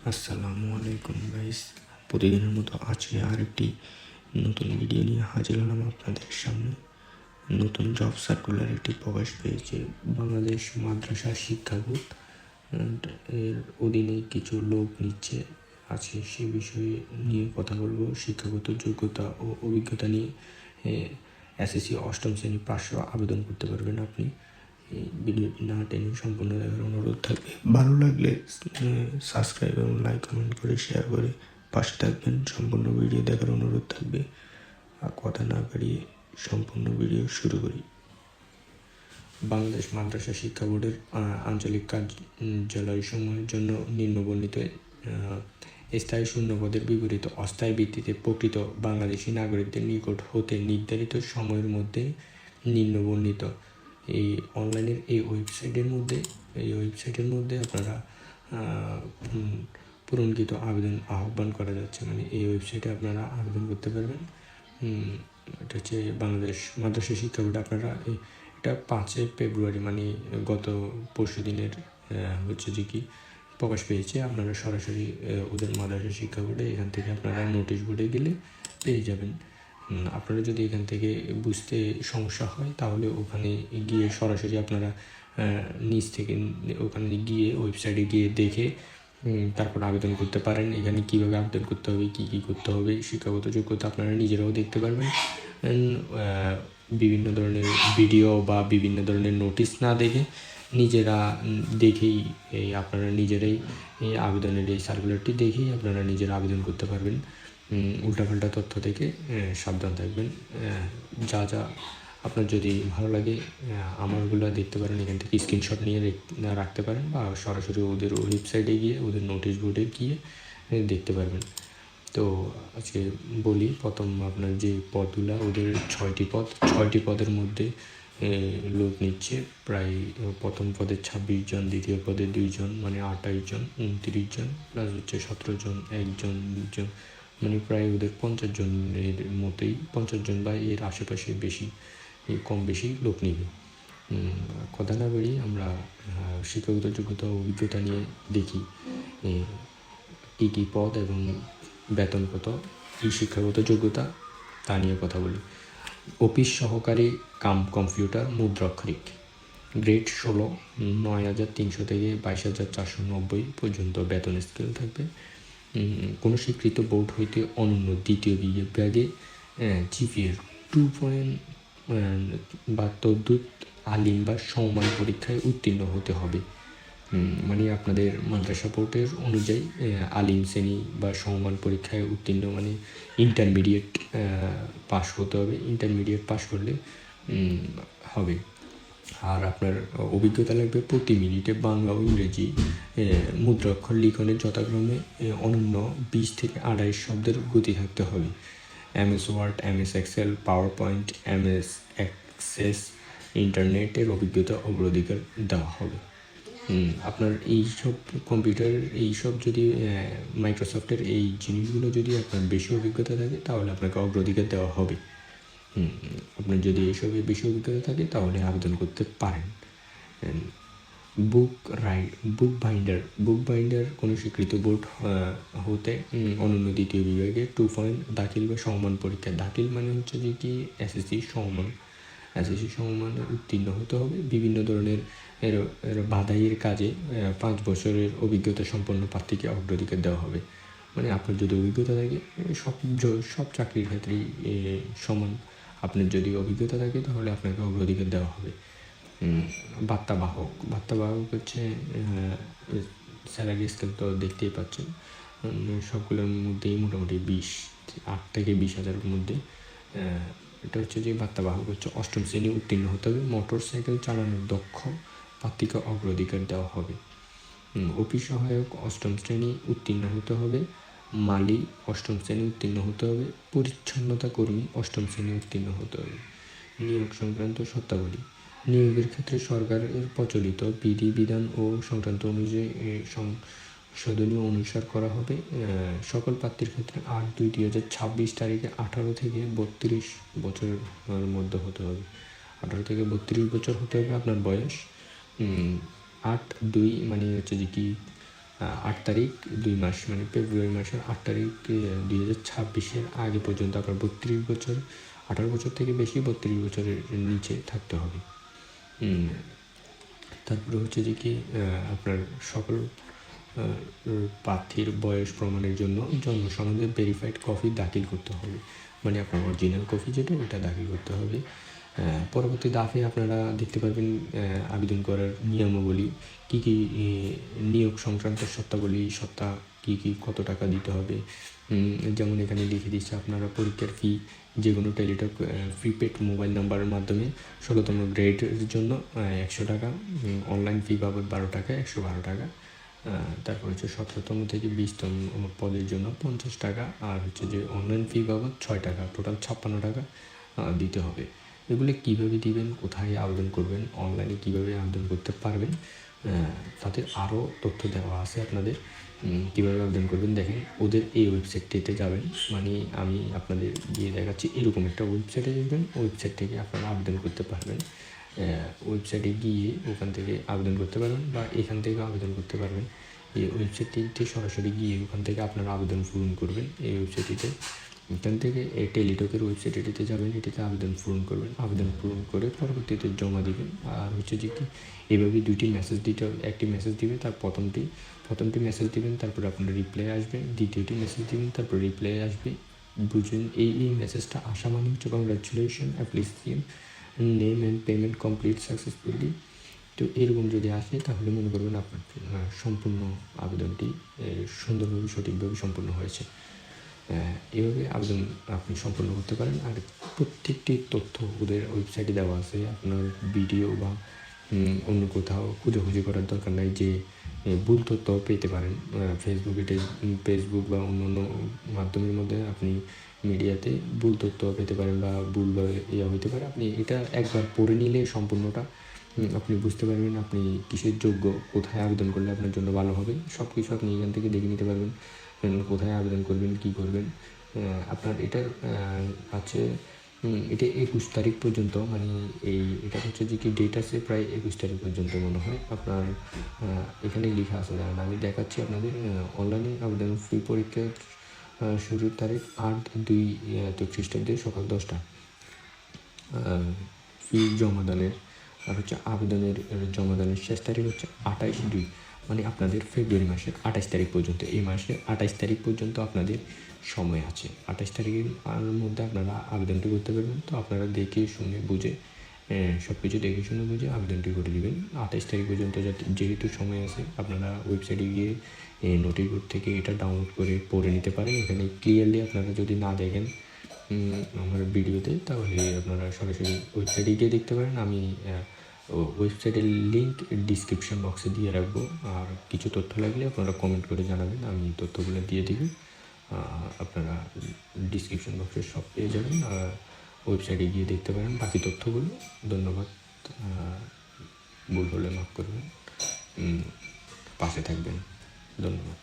আসসালামু আলাইকুম গাইস। প্রতিদিনের মতো আজকে আরেকটি নতুন ভিডিও নিয়ে হাজির হলাম আপনাদের সামনে। নতুন জব সার্কুলার একটি প্রকাশ পেয়েছে বাংলাদেশ মাদ্রাসা শিক্ষা বোর্ড, এর অধীনে কিছু লোক নিচ্ছে আছে, সে বিষয়ে নিয়ে কথা বলবো। শিক্ষাগত যোগ্যতা ও অভিজ্ঞতা নিয়ে এসএসসি অষ্টম শ্রেণী পাশে আবেদন করতে পারবেন আপনি। এই ভিডিওটি না টেনে সম্পূর্ণ দেখার অনুরোধ থাকবে। ভালো লাগলে সাবস্ক্রাইব এবং লাইক কমেন্ট করে শেয়ার করে পাশে থাকবেন। সম্পূর্ণ ভিডিও দেখার অনুরোধ থাকবে। আর কথা না বাড়িয়ে সম্পূর্ণ ভিডিও শুরু করি। বাংলাদেশ মাদ্রাসা শিক্ষা বোর্ডের আঞ্চলিক কার্যালয়সমূহের জন্য নিম্নবর্ণিত স্থায়ী শূন্যপদের বিপরীত অস্থায়ী ভিত্তিতে প্রকৃত বাংলাদেশি নাগরিকদের নিকট হতে নির্ধারিত সময়ের মধ্যে নিম্নবর্ণিত এই অনলাইনের এই ওয়েবসাইটের মধ্যে আপনারা পূরণকৃত আবেদন আহ্বান করা যাচ্ছে। মানে এই ওয়েবসাইটে আপনারা আবেদন করতে পারবেন। এটা হচ্ছে বাংলাদেশ মাদ্রাসা শিক্ষা বোর্ড। আপনারা এটা 5 ফেব্রুয়ারি মানে গত পরশু দিনের হচ্ছে যে কি প্রকাশ পেয়েছে। আপনারা সরাসরি ওদের মাদ্রাসা শিক্ষা বোর্ডে এখান থেকে আপনারা নোটিশ বোর্ডে গেলে পেয়ে যাবেন। আপনারা যদি এখান থেকে বুঝতে সমস্যা হয় তাহলে ওখানে গিয়ে সরাসরি আপনারা নিচ থেকে ওখানে গিয়ে ওয়েবসাইটে গিয়ে দেখে তারপর আবেদন করতে পারেন। এখানে কীভাবে আবেদন করতে হবে, কী কী করতে হবে, শিক্ষাগত যোগ্যতা আপনারা নিজেরাও দেখতে পারবেন। বিভিন্ন ধরনের ভিডিও বা বিভিন্ন ধরনের নোটিশ না দেখে নিজেরা দেখেই আপনারা নিজেরাই এই আবেদনের এই সার্কুলারটি দেখেই আপনারা নিজেরা আবেদন করতে পারবেন। উল্টাপাল্টা তথ্য থেকে সাবধান থাকবেন। যা যা আপনার যদি ভালো লাগে আমারগুলো দেখতে পারেন, এখান থেকে স্ক্রিনশট নিয়ে রাখতে পারেন বা সরাসরি ওদের ওয়েবসাইটে গিয়ে ওদের নোটিশ বোর্ডে গিয়ে দেখতে পারবেন। তো আজকে বলি, প্রথম আপনার যে পদগুলো, ওদের 6টি পদের মধ্যে লোক নিচ্ছে। প্রায় প্রথম পদে 26 জন, দ্বিতীয় পদে 2 জন, মানে 28 জন, 29 জন, প্লাস হচ্ছে 17 জন, 1 জন, 2 জন, মানে প্রায় ওদের 50 জনের মতোই, 50 জন বা এর আশেপাশে বেশি, কম বেশি লোক নিবে। কথা না বাড়িয়ে আমরা শিক্ষাগত যোগ্যতা ও অভিজ্ঞতা নিয়ে দেখি কী কী পদ এবং বেতন কত, এই শিক্ষাগত যোগ্যতা তা নিয়ে কথা বলি। অফিস সহকারী কাম কম্পিউটার মুদ্রাক্ষরিক, গ্রেড 16, 9,300 থেকে 22,490 পর্যন্ত বেতন স্কেল থাকবে। কোনো স্বীকৃত বোর্ড হইতে অনন্য দ্বিতীয় বিভাগে জিপিএর 2 বা তদ্ভুত আলিম বা সমমান পরীক্ষায় উত্তীর্ণ হতে হবে। মানে আপনাদের মাদ্রাসা বোর্ডের অনুযায়ী আলিম শ্রেণী বা সমমান পরীক্ষায় উত্তীর্ণ মানে ইন্টারমিডিয়েট পাস হতে হবে। ইন্টারমিডিয়েট পাস করলে হবে। আর আপনার অভিজ্ঞতা লাগবে প্রতি মিনিটে বাংলা ও ইংরেজি মুদ্রাক্ষর লিখনের যথাক্রমে অনন্য 20 থেকে 28 শব্দের গতি থাকতে হবে। MS Word, MS Excel, PowerPoint, MS Access, ইন্টারনেটের অভিজ্ঞতা অগ্রাধিকার দেওয়া হবে। আপনার এইসব কম্পিউটারের এইসব যদি মাইক্রোসফটের এই জিনিসগুলো যদি আপনার বেশি অভিজ্ঞতা থাকে তাহলে আপনাকে অগ্রাধিকার দেওয়া হবে। আপনার যদি এইসবে বেশি অভিজ্ঞতা থাকে তাহলে আবেদন করতে পারেন। বুক বাইন্ডার কোনো স্বীকৃত বোর্ড হতে অনন্য দ্বিতীয় বিভাগে 2 পয়েন্ট দাখিল বা সমমান পরীক্ষা। দাখিল মানে হচ্ছে যে কি এসএসসি সমমানে উত্তীর্ণ হতে হবে। বিভিন্ন ধরনের বাধাইয়ের কাজে 5 বছরের অভিজ্ঞতা সম্পন্ন প্রার্থীকে অগ্রাধিকার দেওয়া হবে। মানে আপনার যদি অভিজ্ঞতা থাকে সব চাকরির ক্ষেত্রেই সমান, আপনার যদি অভিজ্ঞতা থাকে তাহলে আপনাকে অগ্রাধিকার দেওয়া হবে। বার্তাবাহক হচ্ছে স্যালারি স্কেল তো দেখতেই পাচ্ছেন, সবগুলোর মধ্যেই মোটামুটি 8 থেকে 20,000-এর মধ্যে। এটা হচ্ছে যে বার্তাবাহক হচ্ছে 8ম শ্রেণী উত্তীর্ণ হতে হবে। মোটর সাইকেল চালানোর দক্ষ প্রার্থীকে অগ্রাধিকার দেওয়া হবে। অফিস সহায়ক 8ম শ্রেণী উত্তীর্ণ হতে হবে। মালি 8ম শ্রেণী উত্তীর্ণ হতে হবে। পরিচ্ছন্নতা কর্মী 8ম শ্রেণী উত্তীর্ণ হতে হবে। নিয়োগ সংক্রান্ত শর্তাবলী, নিয়োগের ক্ষেত্রে সরকারের প্রচলিত বিধিবিধান ও সংক্রান্ত অনুযায়ী সংশোধনীয় অনুসার করা হবে। সকল প্রার্থীর ক্ষেত্রে 8/2/2026 তারিখে 18 থেকে 32 বছরের মধ্যে হতে হবে। 18 থেকে 32 বছর হতে হবে আপনার বয়স। 8/2 মানে হচ্ছে যে কি 8 তারিখ 2 মাস মানে ফেব্রুয়ারি মাসের 8 তারিখ 2026-এর আগে পর্যন্ত আপনার 32 বছর, 18 বছর থেকে বেশি 32 বছরের নিচে থাকতে হবে। তারপরে হচ্ছে যে কি আপনার সকল প্রার্থীর বয়স প্রমাণের জন্য জন্ম সনদে ভেরিফাইড কপি দাখিল করতে হবে, মানে আপনার অরিজিনাল কপি যেটা ওটা দাখিল করতে হবে। পরবর্তী ধাপে আপনারা দেখতে পারবেন আবেদন করার নিয়মাবলী, কী কী নিয়োগ সংক্রান্ত শর্তাবলী, কী কী কত টাকা দিতে হবে। যেমন এখানে লিখে দিচ্ছে আপনারা পরীক্ষার ফি যে কোনো টেলিটক প্রিপেড মোবাইল নাম্বারের মাধ্যমে 16তম গ্রেডের জন্য 100 টাকা, অনলাইন ফি বাবদ 12 টাকা, 112 টাকা। তারপর হচ্ছে 17তম থেকে 20তম পদের জন্য 50 টাকা, আর হচ্ছে যে অনলাইন ফি বাবদ 6 টাকা, টোটাল 56 টাকা দিতে হবে। এগুলো কীভাবে দিবেন, কোথায় আবেদন করবেন, অনলাইনে কীভাবে আবেদন করতে পারবেন, তাদের আরও তথ্য দেওয়া আছে আপনাদের কীভাবে আবেদন করবেন। দেখেন ওদের এই ওয়েবসাইটটিতে যাবেন, মানে আমি আপনাদের গিয়ে দেখাচ্ছি, এরকম একটা ওয়েবসাইটে যাবেন, ওয়েবসাইট থেকে আপনারা আবেদন করতে পারবেন। ওয়েবসাইটে গিয়ে ওখান থেকে আবেদন করতে পারবেন বা এখান থেকে আবেদন করতে পারবেন। এই ওয়েবসাইটটিতে সরাসরি গিয়ে ওখান থেকে আপনারা আবেদন পূরণ করবেন। এই ওয়েবসাইটটিতে এখান থেকে এই টেলিটকের ওয়েবসাইটটিতে যাবেন, এটিতে আবেদন পূরণ করবেন, আবেদন পূরণ করে পরবর্তীতে জমা দিবেন। আর হচ্ছে যে কি এভাবে দুইটি মেসেজ দিতে হবে, একটি মেসেজ দিবেন, তার প্রথমটি মেসেজ দিবেন, তারপরে আপনার রিপ্লাই আসবে, দ্বিতীয়টি মেসেজ দিবেন, তারপর রিপ্লাই আসবে। বুঝুন এই মেসেজটা আসা মানে হচ্ছে congratulation application name and payment complete successfully. তো এরকম যদি আসে তাহলে মনে করবেন আপনার সম্পূর্ণ আবেদনটি সুন্দরভাবে সঠিকভাবে সম্পূর্ণ হয়েছে। এভাবে আবেদন আপনি সম্পূর্ণ করতে পারেন। আর প্রত্যেকটি তথ্য ওদের ওয়েবসাইটে দেওয়া আছে, আপনার ভিডিও বা অন্য কোথাও খুঁজে করার দরকার নাই যে ভুল তথ্য পেতে পারেন ফেসবুক বা অন্য মাধ্যমের মধ্যে আপনি মিডিয়াতে ভুল তথ্য পেতে পারেন বা ভুলভাবে হইতে পারে। আপনি এটা একবার পড়ে নিলে সম্পূর্ণটা আপনি বুঝতে পারবেন আপনি কিসের যোগ্য, কোথায় আবেদন করলে আপনার জন্য ভালো হবে, সব কিছু আপনি এখান থেকে দেখে নিতে পারবেন, কোথায় আবেদন করবেন, কী করবেন। আপনার এটার আছে এটা 21 তারিখ পর্যন্ত, মানে এটা হচ্ছে যে কি ডেট আছে প্রায় 21 তারিখ পর্যন্ত মনে হয়। আপনার এখানে লেখা আছে, দাঁড়ান আমি দেখাচ্ছি আপনাদের। অনলাইনে আবেদন ফি পরীক্ষার শুরুর তারিখ 8/2 খ্রিস্টাব্দে সকাল 10টা। ফি জমাদানের আর হচ্ছে আবেদনের জমাদানের শেষ তারিখ হচ্ছে 28/2, মানে আপনাদের ফেব্রুয়ারি মাসের 28 তারিখ পর্যন্ত। এই মাসের 28 তারিখ পর্যন্ত আপনাদের সময় আছে। 28 তারিখের মধ্যে আপনারা আবেদনটি করতে পারবেন। তো আপনারা দেখে শুনে বুঝে সব কিছু দেখে শুনে বুঝে আবেদনটি করে দেবেন। 28 তারিখ পর্যন্ত যেহেতু সময় আছে, আপনারা ওয়েবসাইটে গিয়ে নোটিশ বোর্ড থেকে এটা ডাউনলোড করে পড়ে নিতে পারেন। এখানে ক্লিয়ারলি আপনারা যদি না দেখেন আমার ভিডিওতে, তাহলে আপনারা সরাসরি ওয়েবসাইটে গিয়ে দেখতে পারেন। আমি ওয়েবসাইটের লিঙ্ক ডিসক্রিপশন বক্সে দিয়ে রাখবো। আর কিছু তথ্য লাগলে আপনারা কমেন্ট করে জানাবেন, আমি তথ্যগুলো দিয়ে দিব। আপনারা ডিসক্রিপশন বক্সে সব পেয়ে যাবেন, ওয়েবসাইটে গিয়ে দেখতে পারেন বাকি তথ্যগুলো। ধন্যবাদ, ভুল হলে মাফ করবেন, পাশে থাকবেন। ধন্যবাদ।